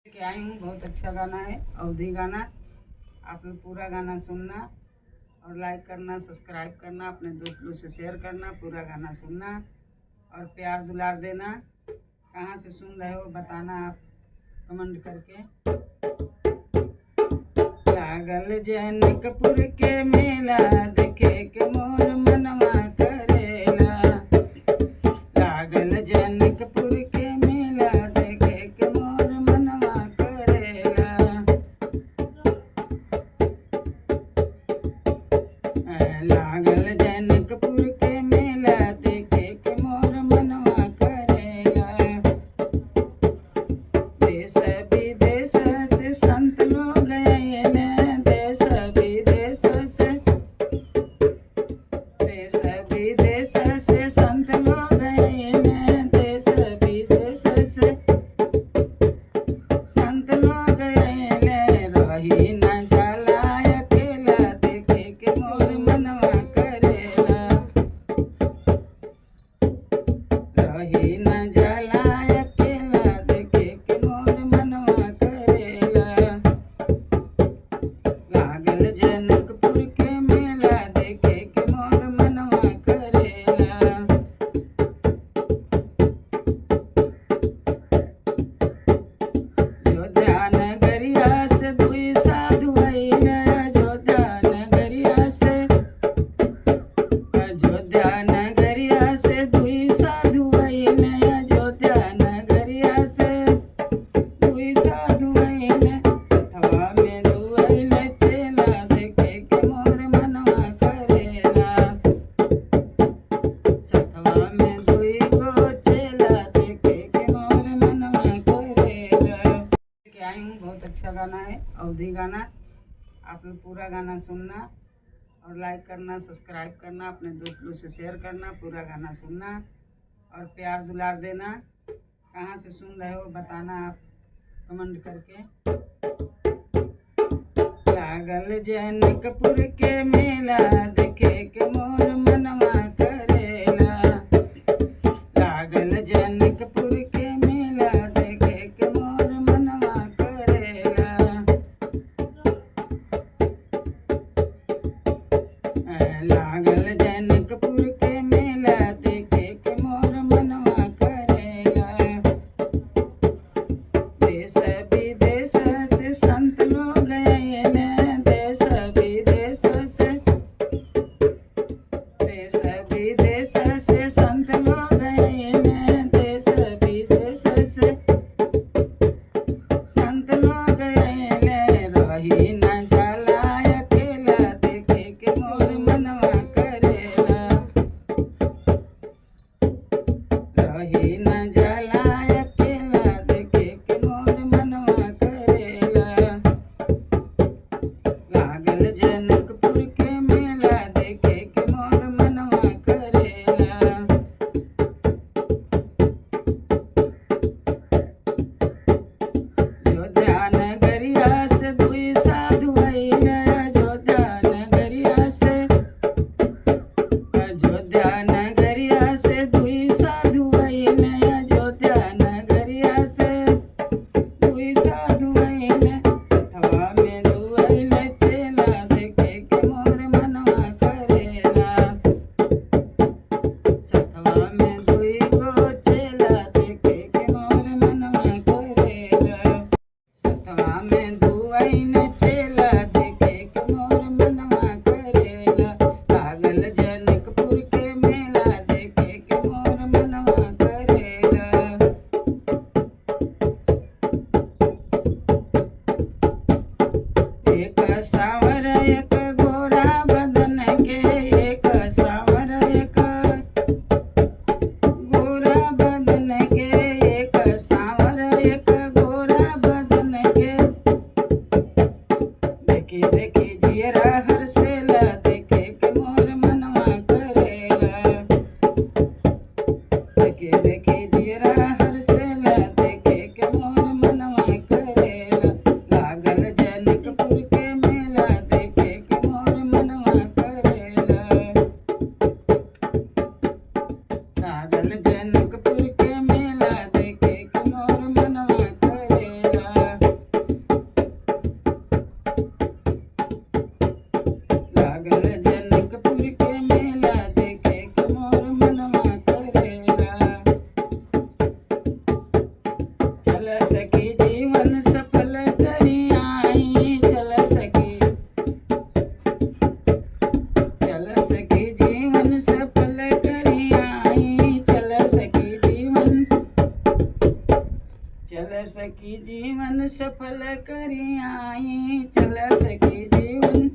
लेके आई हूँ। बहुत अच्छा गाना है, अवधी गाना। आप लोग पूरा गाना सुनना और लाइक करना, सब्सक्राइब करना, अपने दोस्तों से शेयर करना, पूरा गाना सुनना और प्यार दुलार देना। कहाँ से सुन रहे हो बताना आप कमेंट करके। लागल जनकपुर के मेला देखे के मोर मनवा करेला। लागल जनकपुर के मेला देखे के मोर मनवा करेला। लागल जनकपुर के मेला देखे के मोर मनवा करेला। देश विदेश से संत लोग आएले, देश विदेश से संत लोग आएले, देश विदेश से संत लोग आएले। रही न जाला अकेला देखे के मोर मनवा करेला। रही न जाला अकेला देखे के मोर मनवा करेला। लागल जनकपुर के मेला देखे के मोर मनवा करेला। अयोध्या नगरिया से दुई साधु आइले, अयोध्या नगरिया से दुई साधु आइले, अयोध्या नगरिया से दुई साधु आइले। सतवा में दुआइले चेला देखे के मोर मनवा करेला। सतवा में दुई गो चेला देखे के मोर मनवा करेला। लेके आई हूँ। बहुत अच्छा गाना है, अवधी गाना। आप लोग पूरा गाना सुनना और लाइक करना, सब्सक्राइब करना, अपने दोस्तों से शेयर करना, पूरा गाना सुनना और प्यार दुलार देना। कहाँ से सुन रहे हो बताना आप कमेंट करके। लागल जनकपुर के मेला देखे के मोर मनवा करेला। लागल जनकपुर के मेला देखे के मोर मनवा करेला। लागल जनकपुर के मेला देखे के मोर मनवा करेला। देश विदेश से संत लोग आएले, देश विदेश से संत लोग आएले, देश विदेश से संत लोग आएले। रही न जाला अकेला देखे के मोर मनवा करेला। रही न जाला अकेला देखे के मोर मनवा करेला। लागल जनकपुर के मेला देखे के मोर मनवा करेला। अयोध्या नगरिया से दुई साधु आइले, अयोध्या नगरिया से दुई साधु आइले, अयोध्या नगरिया से दुई साधु आइले। सतवा में दुआइले चेला देखे के मोर मनवा करेला। सतवा में दुई गो चेला देखे के मोर मनवा करेला। सतवा में दुआइले चेला देखे के मोर मनवा करेला। लागल जनकपुर के मेला देखे के मोर मनवा करेला। सखी जीवन सफल करी आई, चल सखी जीवन